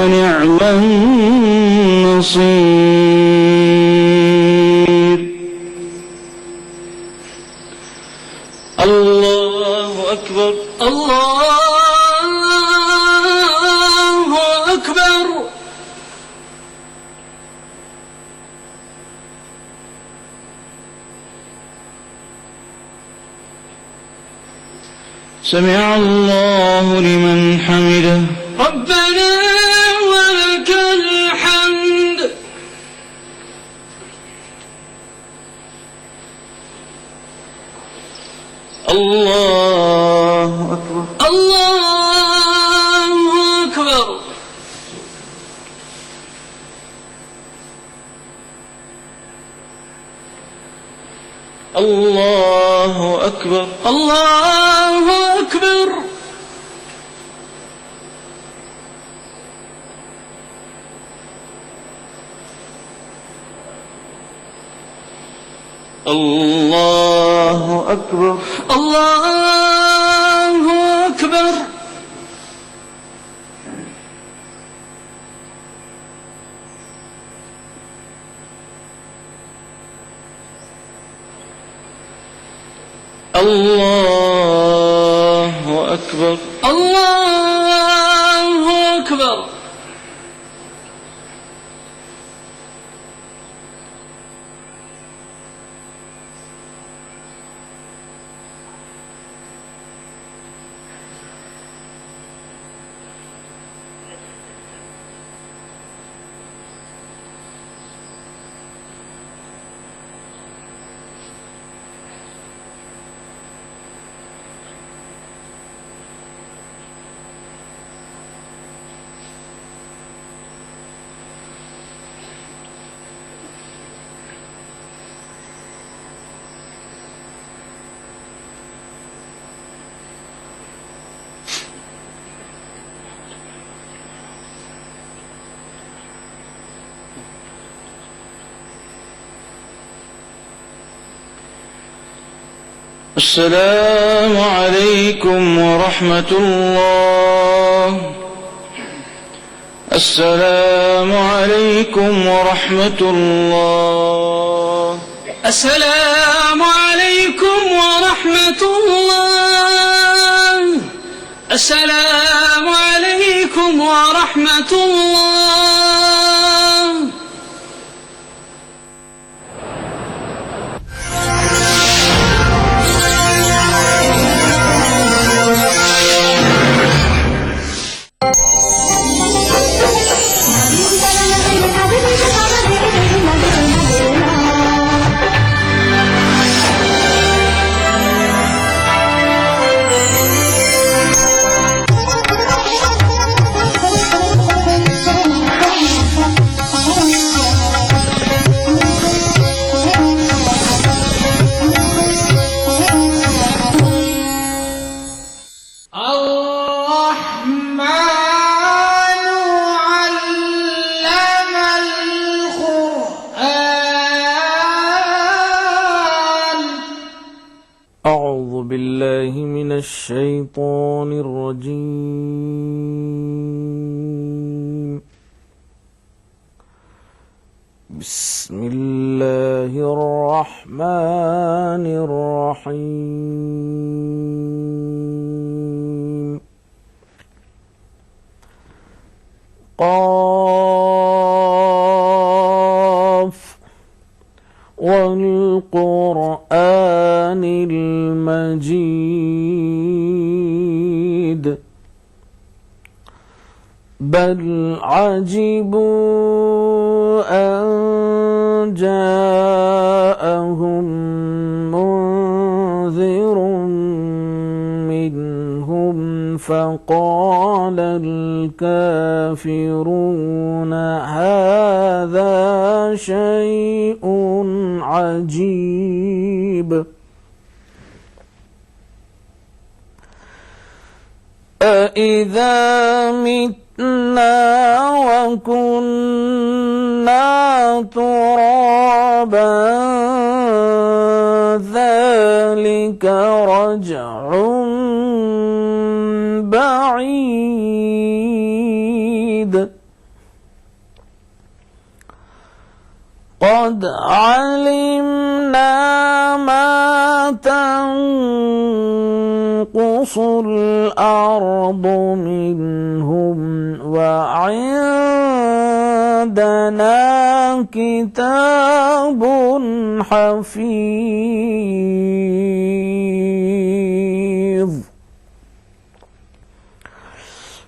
ونعم النصير. الله أكبر الله أكبر. سمع الله لمن حمده ربنا ولك الحمد. الله أكبر الله أكبر. الله أكبر الله أكبر. الله أكبر الله أكبر. الله أكبر الله أكبر. السلام عليكم ورحمة الله. السلام عليكم ورحمة الله. السلام عليكم ورحمة الله. السلام عليكم ورحمة الله. الشيطان الرجيم. بسم الله الرحمن الرحيم. قاف والقرآن المجيد بل عجبوا أن جاءهم منذر منهم فقال الكافرون هذا شيء عجيب. أإذا متنا وكنا ترابا ذلك رجع بعيد. قد علمنا ما تنقص الأرض منهم وعندنا كتاب حفيظ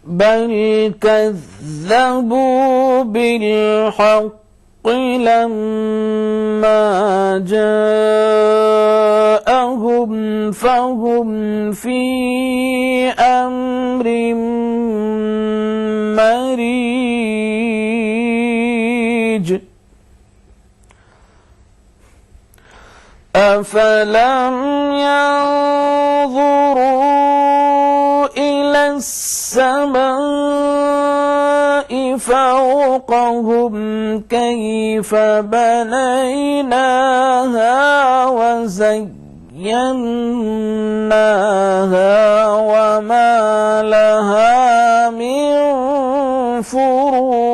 بل كذبوا بالحق لما جاءهم فهم في أمر مريج أفلم ينظروا إلى السماء فوقهم كيف بنيناها وزيناها وما لها من فروج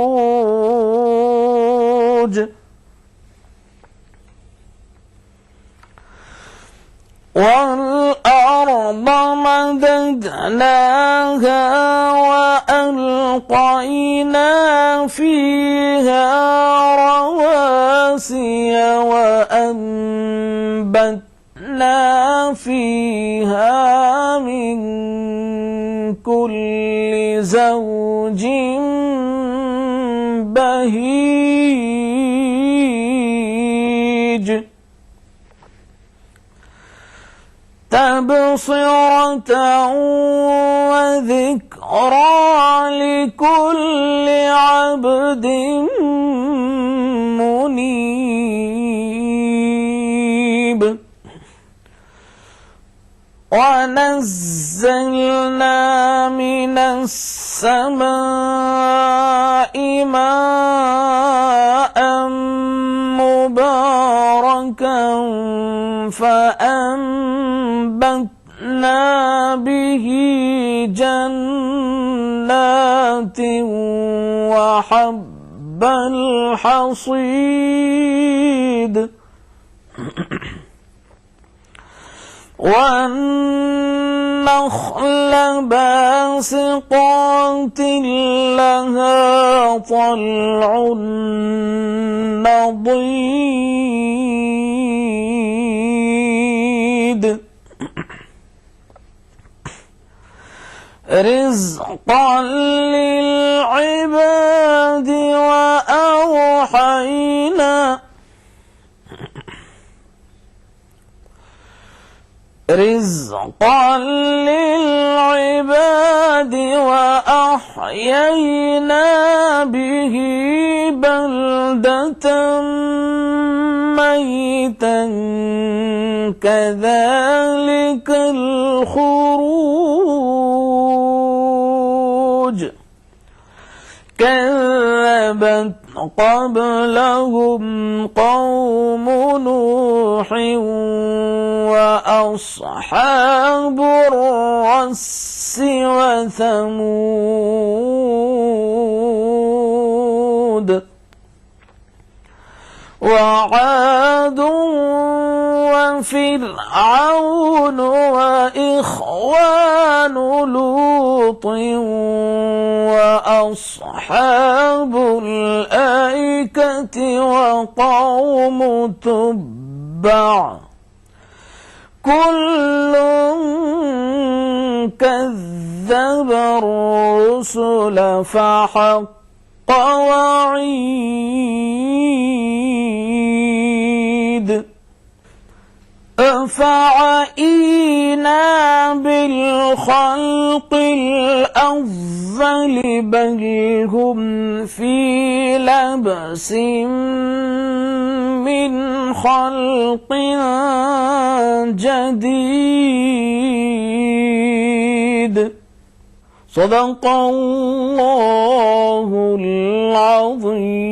والأرض مددناها وألقينا فيها رواسي وأنبتنا فيها من كل زوج بهيج تبصرة وذكرى لكل عبد منيب ونزلنا من السماء ماء مباركا فأنبتنا به جنات وحب الحصيد والنخل باسقات لها طلع نضيد رزقا للعباد وأحيينا به بلدة ميتا كذلك الخروج كذبت قبلهم قوم نوح وأصحاب الرس وثمود وعاد وفرعون وإخوان لوط وأصحاب الأيكة وقوم تبع كل كذب الرسل فحق وعيد أفعينا بالخلق الأفضل بل هم في لبس من خلق جديد صدق الله العظيم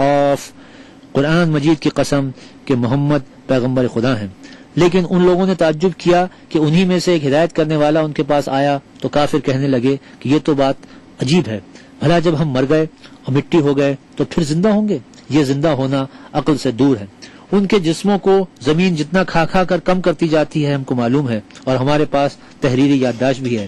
قاف قرآن مجید کی قسم کہ محمد پیغمبر خدا ہیں۔ لیکن ان لوگوں نے تعجب کیا کہ انہی میں سے ایک ہدایت کرنے والا ان کے پاس آیا تو کافر کہنے لگے کہ یہ تو بات عجیب ہے، بھلا جب ہم مر گئے اور مٹی ہو گئے تو پھر زندہ ہوں گے؟ یہ زندہ ہونا عقل سے دور ہے۔ ان کے جسموں کو زمین جتنا کھا کھا کر کم کرتی جاتی ہے ہم کو معلوم ہے، اور ہمارے پاس تحریری یادداشت بھی ہے۔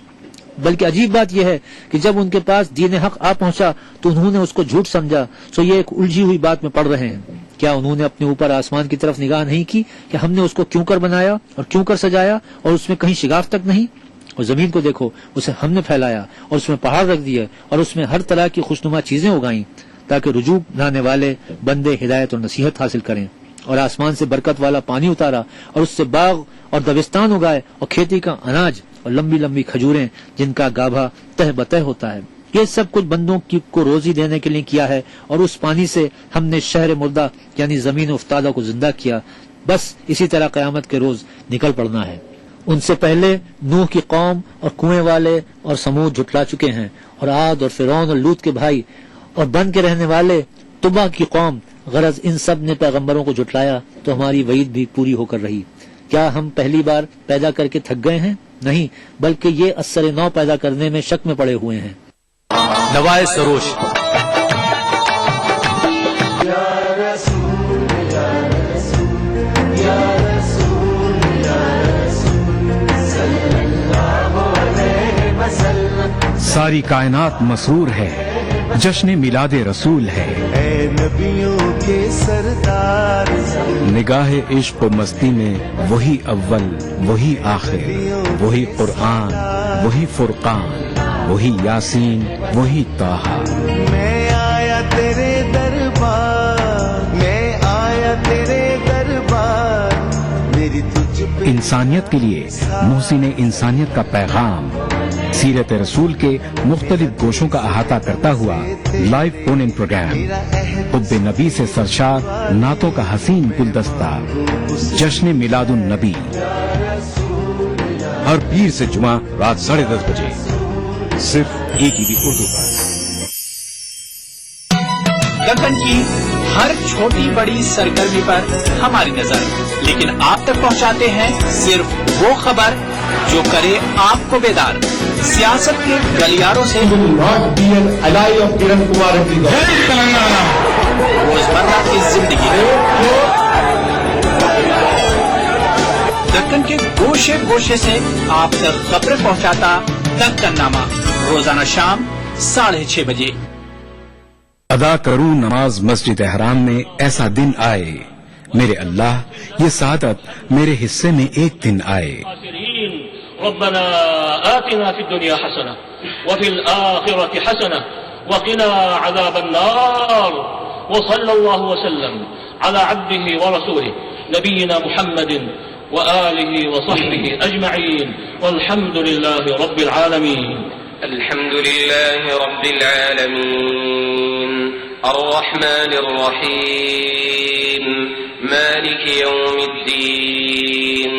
بلکہ عجیب بات یہ ہے کہ جب ان کے پاس دین حق آ پہنچا تو انہوں نے اس کو جھوٹ سمجھا، سو یہ ایک الجھی ہوئی بات میں پڑ رہے ہیں۔ کیا انہوں نے اپنے اوپر آسمان کی طرف نگاہ نہیں کی کہ ہم نے اس کو کیوں کر بنایا اور کیوں کر سجایا، اور اس میں کہیں شگاف تک نہیں؟ اور زمین کو دیکھو، اسے ہم نے پھیلایا اور اس میں پہاڑ رکھ دیے اور اس میں ہر طرح کی خوشنما چیزیں اگائیں تاکہ رجوع لانے والے بندے ہدایت اور نصیحت حاصل کریں، اور آسمان سے برکت والا پانی اتارا اور اس سے باغ اور دبستان اگائے اور کھیتی کا اناج اور لمبی لمبی کھجوریں جن کا گابھا تہ بتہ ہوتا ہے۔ یہ سب کچھ بندوں کو روزی دینے کے لیے کیا ہے، اور اس پانی سے ہم نے شہر مردہ یعنی زمین افتادہ کو زندہ کیا۔ بس اسی طرح قیامت کے روز نکل پڑنا ہے۔ ان سے پہلے نوح کی قوم اور کنویں والے اور سمود جھٹلا چکے ہیں، اور عاد اور فرعون اور لوط کے بھائی اور بن کے رہنے والے طبع کی قوم۔ غرض ان سب نے پیغمبروں کو جھٹلایا تو ہماری وعید بھی پوری ہو کر رہی۔ کیا ہم پہلی بار پیدا کر کے تھک گئے ہیں؟ نہیں، بلکہ یہ اثر نو پیدا کرنے میں شک میں پڑے ہوئے ہیں۔ نوائے سروش ساری کائنات مسرور ہے، جشن میلاد رسول ہے۔ اے نبیوں کے سردار، نگاہ عشق و مستی میں وہی اول وہی آخر، وہی قرآن وہی فرقان، وہی یاسین وہی طٰہٰ۔ میں آیا تیرے دربار، میں آیا تیرے دربار، میری تجھ پہ انسانیت کے لیے محسن انسانیت کا پیغام، سیرت رسول کے مختلف گوشوں کا احاطہ کرتا ہوا لائیو فون ان پروگرام، حب نبی سے سرشار نعتوں کا حسین گلدستہ، جشن میلاد النبی، ہر پیر سے جمعہ رات 10:30 بجے صرف ETV اردو پر۔ دکن کی ہر چھوٹی بڑی سرگرمی پر ہماری نظر، لیکن آپ تک پہنچاتے ہیں صرف وہ خبر جو کرے آپ کو بیدار۔ سیاست کے گلیاروں سے روزمرہ کی زندگی، دکن کے گوشے گوشے سے آپ تک خبریں پہنچاتا دکن نامہ، روزانہ شام 6:30 بجے۔ ادا کروں نماز مسجد احرام میں، ایسا دن آئے میرے اللہ، یہ سعادت میرے حصے میں ایک دن آئے۔ ربنا آتنا في الدنيا حسنة وفي الآخرة حسنة وقنا عذاب النار، وصلى الله وسلم على عبده ورسوله نبينا محمد وآله وصحبه أجمعين، والحمد لله رب العالمين۔ الحمد لله رب العالمين الرحمن الرحيم مالك يوم الدين،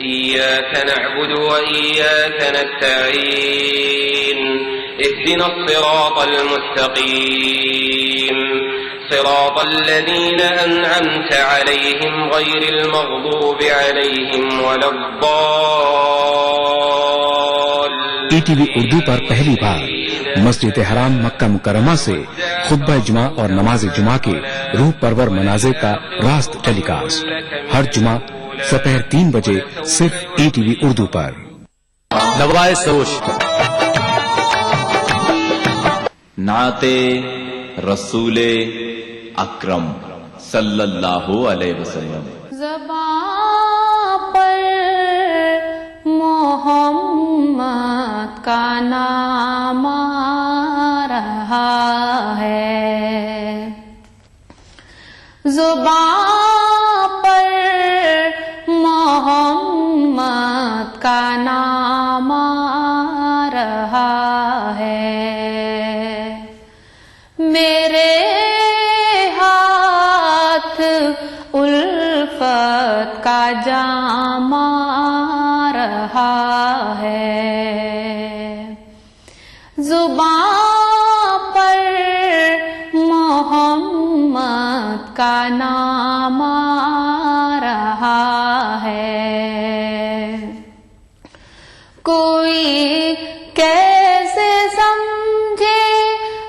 إياك نعبد وإياك نستعين، اهدنا الصراط المستقيم، صراط الذين أنعمت عليهم غير المغضوب عليهم ولا الضالين۔ ETV اردو پر پہلی بار مسجد حرام مکہ مکرمہ سے خطبہ جمعہ اور نماز جمعہ کے روح پرور مناظر کا راست ٹیلی کاسٹ ہر جمعہ دوپہر 3 بجے صرف ETV اردو پر۔ نوائے سروش نعت رسول اکرم صلی اللہ علیہ وسلم۔ زبان پر محمد کا نام آ رہا ہے، زبان پر محمد کا نام آ رہا ہے، میرے ہاتھ الفت کا جام آ رہا ہے، زبان پر محمد کا نام آ رہا ہے. کوئی کیسے سمجھے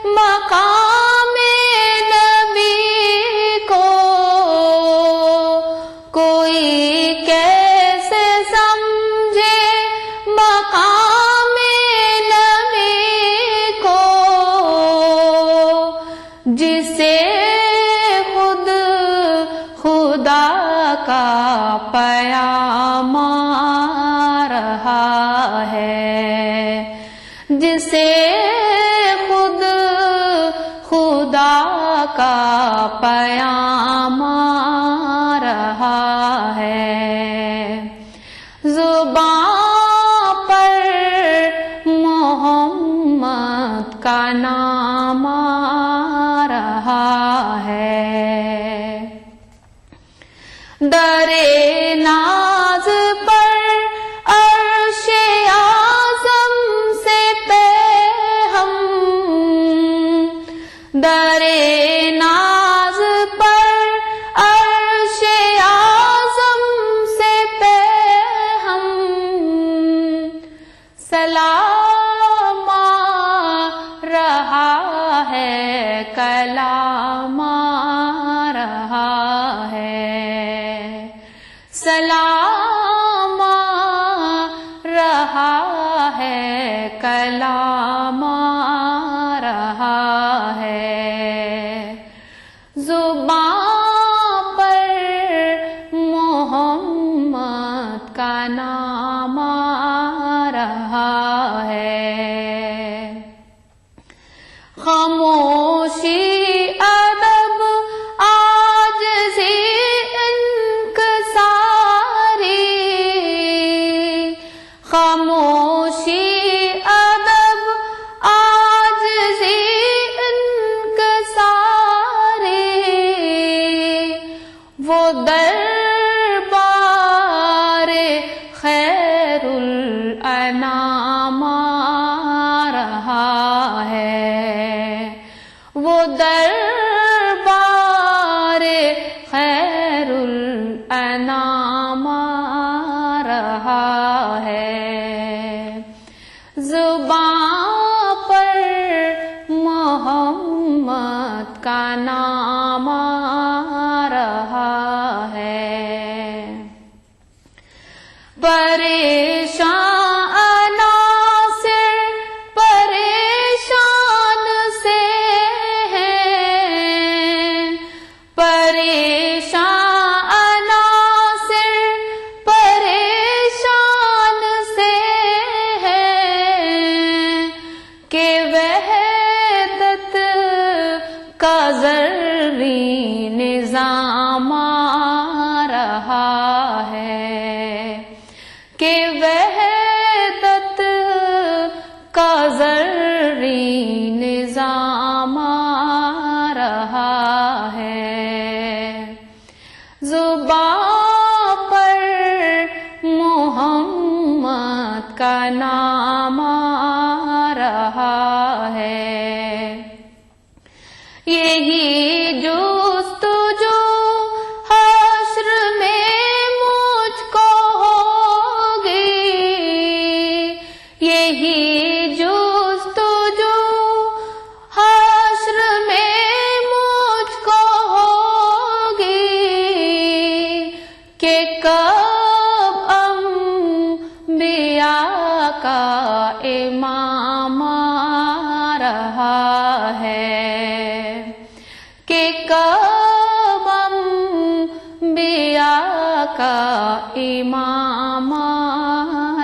مقام نبی کو، کوئی کیسے سمجھے مقام نبی کو، جسے خود خدا کا پیام آ رہا ہے، جسے خود خدا کا پیام آ رہا ہے. زبان پر محمد کا نام آ رہا ہے. درے ناز پر عرش اعظم سے پیغام، درے ناز پر عرش اعظم سے پیغام، سلام آ رہا ہے، کلام آ رہا ہے، سلام آ رہا ہے، کلام آ رہا ہے. زبان پر محمد کا نام آ رہا ہے. خاموشی ادب عاجزی انکساری، خاموشی ادب عاجزی انکساری، وہ دربار خیر الانام آ رہا ہے، وہ دربار خیر الانام آ رہا ہے. زبان پر محمد کا نام آ رہا ہے. پریشان عناصر پریشان سے ہیں، پریشان عناصر پریشان سے ہیں، کہ وحدت کا ذرّی نظام آ رہا ہے، کہ وحدت کا ذرّی نظام آ رہا ہے. زبان پر محمد کا نام آ رہا ہے. یہی جستجو حشر میں مجھ کو ہوگی، یہی جستجو حشر میں مجھ کو ہوگی، کہ کب انبیاء کا امام آ رہا ہے، کہ کب انبیاء کا امام آ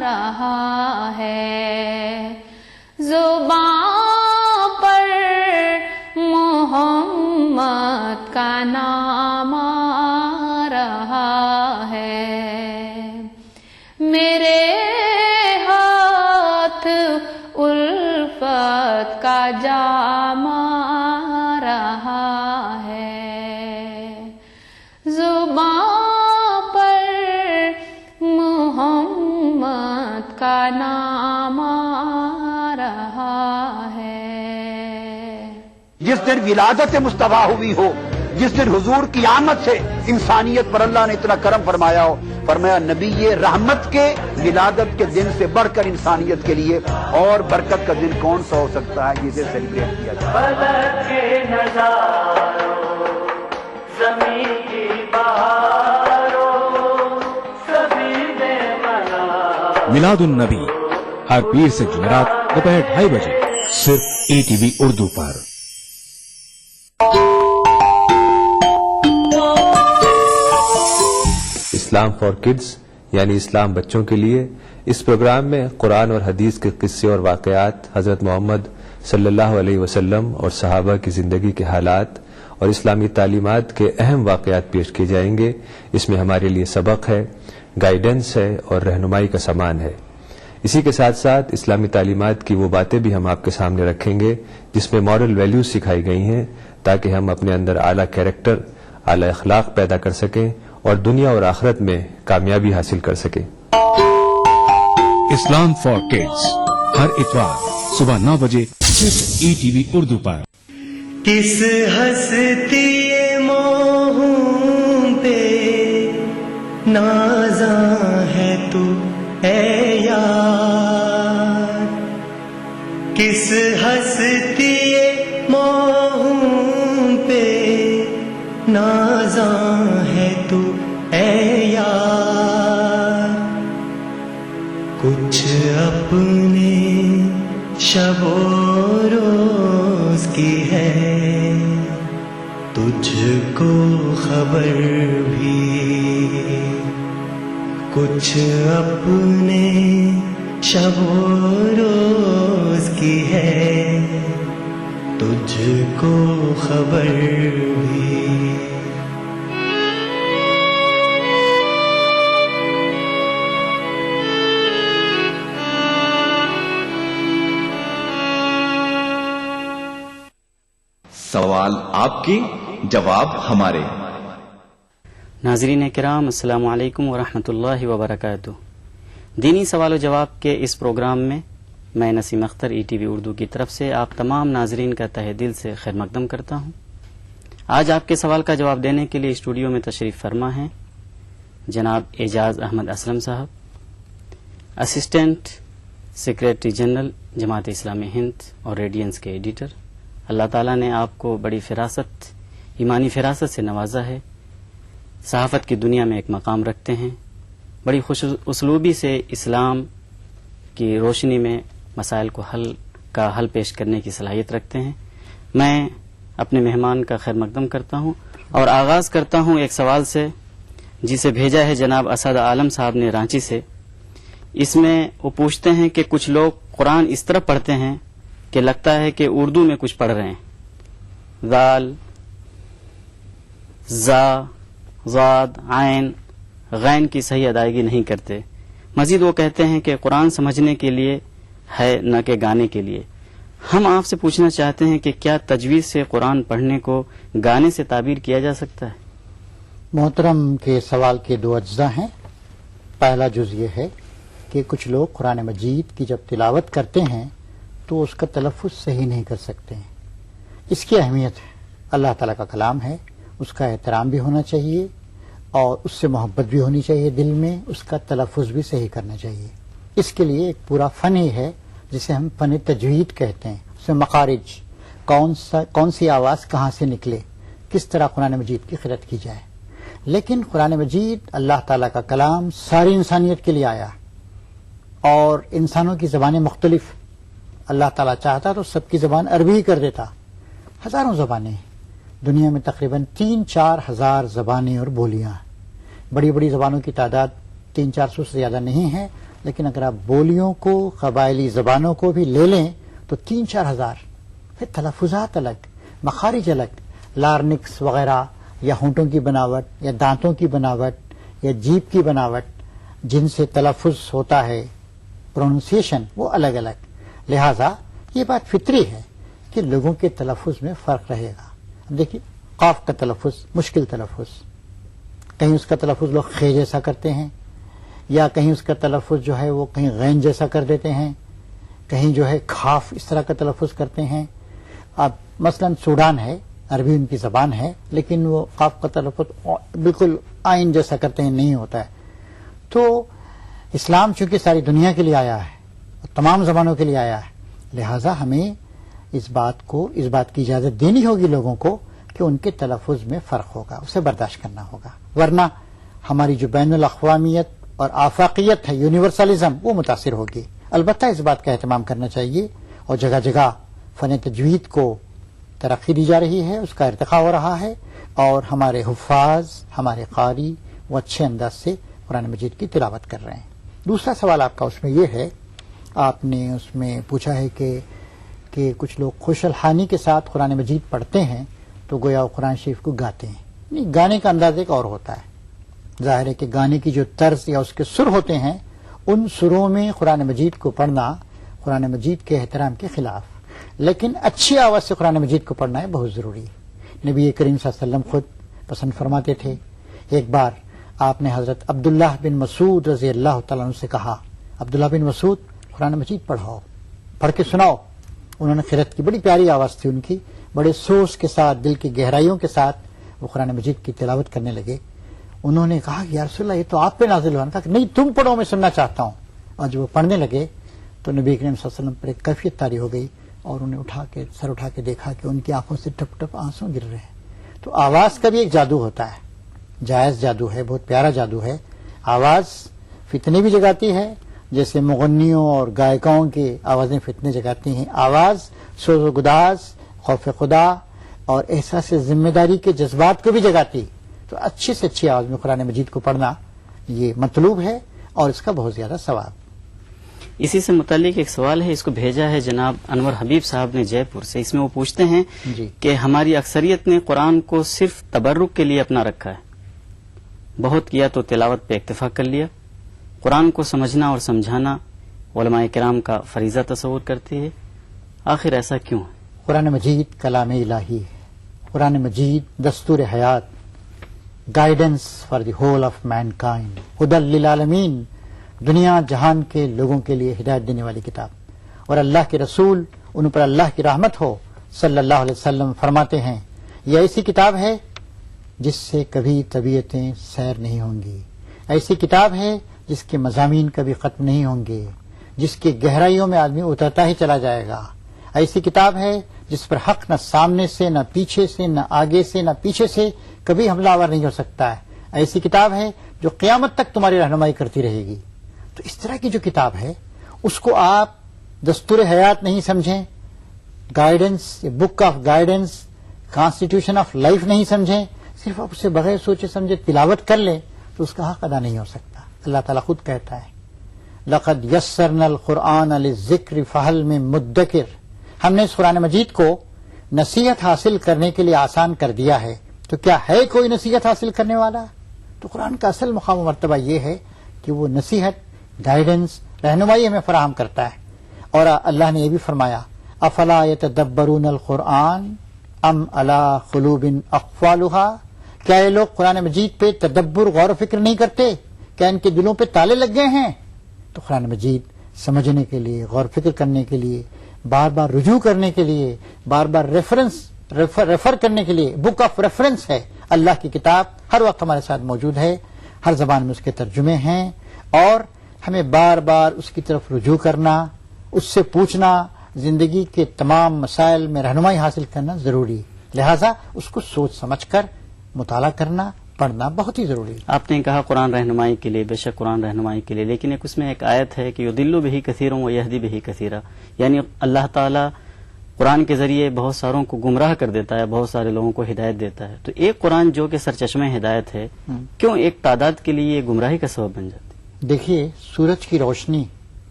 رہا ہے. زبان پر محمد کا نام آ رہا ہے. میرے ہاتھ الفت کا جام آ رہا ہے. زبان پر محمد کا نام آ رہا ہے. جس دن ولادت مصطفیٰ ہوئی ہو جس دن حضور کی آمد سے انسانیت پر اللہ نے اتنا کرم فرمایا ہو. فرمایا نبی یہ رحمت کے ولادت کے دن سے بڑھ کر انسانیت کے لیے اور برکت کا دن کون سا ہو سکتا ہے جسے سیلیبریٹ کیا جائے. میلاد النبی ہر پیر سے جمعرات دوپہر 2:30 بجے صرف ETV Urdu per. Islam for kids یعنی اسلام بچوں کے لیے، اس پروگرام میں قرآن اور حدیث کے قصے اور واقعات، حضرت محمد صلی اللہ علیہ وسلم اور صحابہ کی زندگی کے حالات اور اسلامی تعلیمات کے اہم واقعات پیش کیے جائیں گے. اس میں ہمارے لیے سبق ہے، گائیڈنس ہے اور رہنمائی کا سامان ہے. اسی کے ساتھ ساتھ اسلامی تعلیمات کی وہ باتیں بھی ہم آپ کے سامنے رکھیں گے جس میں مورل ویلیوز سکھائی گئی ہیں تاکہ ہم اپنے اندر اعلیٰ کیریکٹر، اعلیٰ اخلاق پیدا کر سکیں اور دنیا اور آخرت میں کامیابی حاصل کر سکیں. اسلام فار کڈز ہر اتوار صبح 9 بجے صرف ETV اردو پر. کس ہستی موہوں پہ نازاں ہے تو اے یار، کس ہستی موہوں پہ نازاں ہے تو اے یار، کچھ اپنے شب و روز کی ہے تجھ کو خبر بھی، کچھ اپنے شب و روز کی ہے تجھ کو خبر بھی. سوال آپ کے، جواب ہمارے. ناظرین کرام السلام علیکم ورحمۃ اللہ وبرکاتہ. دینی سوال و جواب کے اس پروگرام میں میں نسیم اختر ETV اردو کی طرف سے آپ تمام ناظرین کا تہہ دل سے خیر مقدم کرتا ہوں. آج آپ کے سوال کا جواب دینے کے لیے اسٹوڈیو میں تشریف فرما ہیں جناب اعجاز احمد اسلم صاحب، assistant secretary general Jamaat Islami Hind اور ریڈینس کے ایڈیٹر. اللہ تعالیٰ نے آپ کو بڑی فراست، ایمانی فراست سے نوازا ہے. صحافت کی دنیا میں ایک مقام رکھتے ہیں. بڑی خوش اسلوبی سے اسلام کی روشنی میں مسائل کو حل پیش کرنے کی صلاحیت رکھتے ہیں. میں اپنے مہمان کا خیر مقدم کرتا ہوں اور آغاز کرتا ہوں ایک سوال سے جسے بھیجا ہے جناب اسد عالم صاحب نے رانچی سے. اس میں وہ پوچھتے ہیں کہ کچھ لوگ قرآن اس طرح پڑھتے ہیں کہ لگتا ہے کہ اردو میں کچھ پڑھ رہے ہیں. ذال، زا، ضاد، عین، غین کی صحیح ادائیگی نہیں کرتے. مزید وہ کہتے ہیں کہ قرآن سمجھنے کے لیے ہے نہ کہ گانے کے لیے. ہم آپ سے پوچھنا چاہتے ہیں کہ کیا تجویز سے قرآن پڑھنے کو گانے سے تعبیر کیا جا سکتا ہے؟ محترم کے سوال کے 2 اجزاء ہیں. پہلا جز یہ ہے کہ کچھ لوگ قرآن مجید کی جب تلاوت کرتے ہیں تو اس کا تلفظ صحیح نہیں کر سکتے ہیں. اس کی اہمیت ہے، اللہ تعالیٰ کا کلام ہے، اس کا احترام بھی ہونا چاہیے اور اس سے محبت بھی ہونی چاہیے دل میں، اس کا تلفظ بھی صحیح کرنا چاہیے. اس کے لیے ایک پورا فن ہی ہے جسے ہم فن تجوید کہتے ہیں. اس میں مخارج، کون سی آواز کہاں سے نکلے، کس طرح قرآن مجید کی قرأت کی جائے. لیکن قرآن مجید اللہ تعالیٰ کا کلام ساری انسانیت کے لیے آیا اور انسانوں کی زبانیں مختلف. اللہ تعالیٰ چاہتا تو سب کی زبان عربی ہی کر دیتا. ہزاروں زبانیں دنیا میں، تقریباً 3-4 ہزار زبانیں اور بولیاں. بڑی بڑی زبانوں کی تعداد 300-400 سے زیادہ نہیں ہے، لیکن اگر آپ بولیوں کو، قبائلی زبانوں کو بھی لے لیں تو 3-4 ہزار. پھر تلفظات الگ، مخارج الگ، لارنکس وغیرہ یا ہونٹوں کی بناوٹ یا دانتوں کی بناوٹ یا جیب کی بناوٹ جن سے تلفظ ہوتا ہے، پروننسیشن، وہ الگ الگ. لہذا یہ بات فطری ہے کہ لوگوں کے تلفظ میں فرق رہے گا. اب دیکھیے قاف کا تلفظ مشکل تلفظ، کہیں اس کا تلفظ لوگ خے جیسا کرتے ہیں، یا کہیں اس کا تلفظ جو ہے وہ کہیں غین جیسا کر دیتے ہیں، کہیں جو ہے کھاف اس طرح کا تلفظ کرتے ہیں. اب مثلا سوڈان ہے، عربی ان کی زبان ہے، لیکن وہ قاف کا تلفظ بالکل آئین جیسا کرتے ہیں، نہیں ہوتا ہے. تو اسلام چونکہ ساری دنیا کے لیے آیا ہے، تمام زبانوں کے لیے آیا ہے، لہذا ہمیں اس بات کی اجازت دینی ہوگی لوگوں کو کہ ان کے تلفظ میں فرق ہوگا، اسے برداشت کرنا ہوگا، ورنہ ہماری جو بین الاقوامیت اور آفاقیت ہے، یونیورسلزم، وہ متاثر ہوگی. البتہ اس بات کا اہتمام کرنا چاہیے، اور جگہ جگہ فن تجوید کو ترقی دی جا رہی ہے، اس کا ارتقاء ہو رہا ہے، اور ہمارے حفاظ، ہمارے قاری وہ اچھے انداز سے قرآن مجید کی تلاوت کر رہے ہیں. دوسرا سوال آپ کا اس میں یہ ہے، آپ نے اس میں پوچھا ہے کہ کچھ لوگ خوش الحانی کے ساتھ قرآن مجید پڑھتے ہیں تو گویا وہ قرآن شریف کو گاتے ہیں. نہیں، گانے کا انداز ایک اور ہوتا ہے. ظاہر ہے کہ گانے کی جو طرز یا اس کے سر ہوتے ہیں، ان سروں میں قرآن مجید کو پڑھنا قرآن مجید کے احترام کے خلاف، لیکن اچھی آواز سے قرآن مجید کو پڑھنا ہے بہت ضروری ہے. نبی کریم صلی اللہ علیہ وسلم خود پسند فرماتے تھے. ایک بار آپ نے حضرت عبداللہ بن مسعود رضی اللہ تعالیٰ عنہ سے کہا، عبداللہ بن مسعود قرآن مجید پڑھ کے سناؤ. انہوں نے قرأت کی، بڑی پیاری آواز تھی ان کی، بڑے سوز کے ساتھ، دل کی گہرائیوں کے ساتھ وہ قرآن مجید کی تلاوت کرنے لگے. انہوں نے کہا یا رسول اللہ، یہ تو آپ پہ نازل ہوا. کہا کہ نہیں، تم پڑھو، میں سننا چاہتا ہوں. اور جب وہ پڑھنے لگے تو نبی کریم صلی اللہ علیہ وسلم پر ایک کیفیت طاری ہو گئی، اور انہیں سر اٹھا کے دیکھا کہ ان کی آنکھوں سے ٹپ ٹپ آنسو گر رہے ہیں. تو آواز کا بھی ایک جادو ہوتا ہے، جائز جادو ہے، بہت پیارا جادو ہے. آواز فتنے بھی جگاتی ہے، جیسے مغنیوں اور گائکاؤں کی آوازیں فتنے جگاتی ہیں. آواز سوز و گداز، خوف خدا اور احساس ذمہ داری کے جذبات کو بھی جگاتی. تو اچھی سے اچھی آواز میں قرآن مجید کو پڑھنا یہ مطلوب ہے، اور اس کا بہت زیادہ ثواب. اسی سے متعلق ایک سوال ہے، اس کو بھیجا ہے جناب انور حبیب صاحب نے جے پور سے. اس میں وہ پوچھتے ہیں کہ ہماری اکثریت نے قرآن کو صرف تبرک کے لیے اپنا رکھا ہے، بہت کیا تو تلاوت پہ اکتفا کر لیا. قرآن کو سمجھنا اور سمجھانا علماء کرام کا فریضہ تصور کرتے ہیں، آخر ایسا کیوں ہے؟ قرآن مجید کلام الہی ہے. قرآن مجید دستور حیات، guidance for the whole of مین کائنڈ، ہدی للعالمین، دنیا جہان کے لوگوں کے لیے ہدایت دینے والی کتاب. اور اللہ کے رسول، ان پر اللہ کی رحمت ہو، صلی اللہ علیہ وسلم فرماتے ہیں یہ ایسی کتاب ہے جس سے کبھی طبیعتیں سیر نہیں ہوں گی، ایسی کتاب ہے جس کے مضامین کبھی ختم نہیں ہوں گے، جس کی گہرائیوں میں آدمی اترتا ہی چلا جائے گا. ایسی کتاب ہے جس پر حق نہ سامنے سے، نہ پیچھے سے، نہ آگے سے، نہ پیچھے سے کبھی حملہ آور نہیں ہو سکتا ہے. ایسی کتاب ہے جو قیامت تک تمہاری رہنمائی کرتی رہے گی. تو اس طرح کی جو کتاب ہے اس کو آپ دستور حیات نہیں سمجھیں، guidance, book of guidance, constitution of life نہیں سمجھیں، صرف آپ اسے بغیر سوچے سمجھے تلاوت کر لیں تو اس کا حق ادا نہیں ہو سکتا. اللہ تعالیٰ خود کہتا ہے لقد یسرنا القرآن للذکر فہل من مدکر، ہم نے اس قرآن مجید کو نصیحت حاصل کرنے کے لیے آسان کر دیا ہے، تو کیا ہے کوئی نصیحت حاصل کرنے والا؟ تو قرآن کا اصل مقام و مرتبہ یہ ہے کہ وہ نصیحت، گائیڈنس، رہنمائی ہمیں فراہم کرتا ہے. اور اللہ نے یہ بھی فرمایا افلا یتدبرون القرآن ام علی قلوب اقفالها، کیا یہ لوگ قرآن مجید پہ تدبر، غور و فکر نہیں کرتے؟ کیا ان کے دلوں پہ تالے لگ گئے ہیں؟ تو قرآن مجید سمجھنے کے لیے، غور و فکر کرنے کے لیے، بار بار رجوع کرنے کے لیے، بار بار ریفر کرنے کے لیے بک آف ریفرنس ہے. اللہ کی کتاب ہر وقت ہمارے ساتھ موجود ہے، ہر زبان میں اس کے ترجمے ہیں، اور ہمیں بار بار اس کی طرف رجوع کرنا، اس سے پوچھنا، زندگی کے تمام مسائل میں رہنمائی حاصل کرنا ضروری. لہذا اس کو سوچ سمجھ کر مطالعہ کرنا، پڑھنا بہت ہی ضروری. آپ نے کہا قرآن رہنمائی کے لیے، بے شک قرآن رہنمائی کے لیے، لیکن اس میں ایک آیت ہے کہ یضل بہ کثیر و یہدی بہ کثیرا، یعنی اللہ تعالیٰ قرآن کے ذریعے بہت ساروں کو گمراہ کر دیتا ہے، بہت سارے لوگوں کو ہدایت دیتا ہے. تو ایک قرآن جو کہ سرچشمہ ہدایت ہے، کیوں ایک تعداد کے لیے گمراہی کا سبب بن جاتی؟ دیکھیے، سورج کی روشنی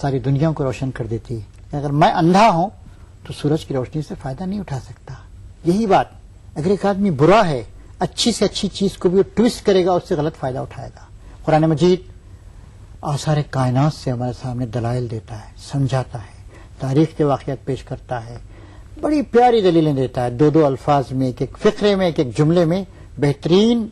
ساری دنیا کو روشن کر دیتی ہے. اگر میں اندھا ہوں تو سورج کی روشنی سے فائدہ نہیں اٹھا سکتا. یہی بات اگر ایک آدمی برا ہے، اچھی سے اچھی چیز کو بھی وہ ٹویسٹ کرے گا، اس سے غلط فائدہ اٹھائے گا. قرآن مجید آثار کائنات سے ہمارے سامنے دلائل دیتا ہے، سمجھاتا ہے، تاریخ کے واقعات پیش کرتا ہے، بڑی پیاری دلیلیں دیتا ہے، دو الفاظ میں، ایک فقرے میں، ایک جملے میں بہترین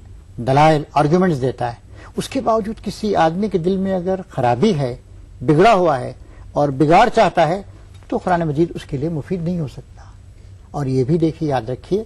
دلائل، آرگومنٹس دیتا ہے. اس کے باوجود کسی آدمی کے دل میں اگر خرابی ہے، بگڑا ہوا ہے اور بگاڑ چاہتا ہے، تو قرآن مجید اس کے لیے مفید نہیں ہو سکتا. اور یہ بھی دیکھیے، یاد رکھیے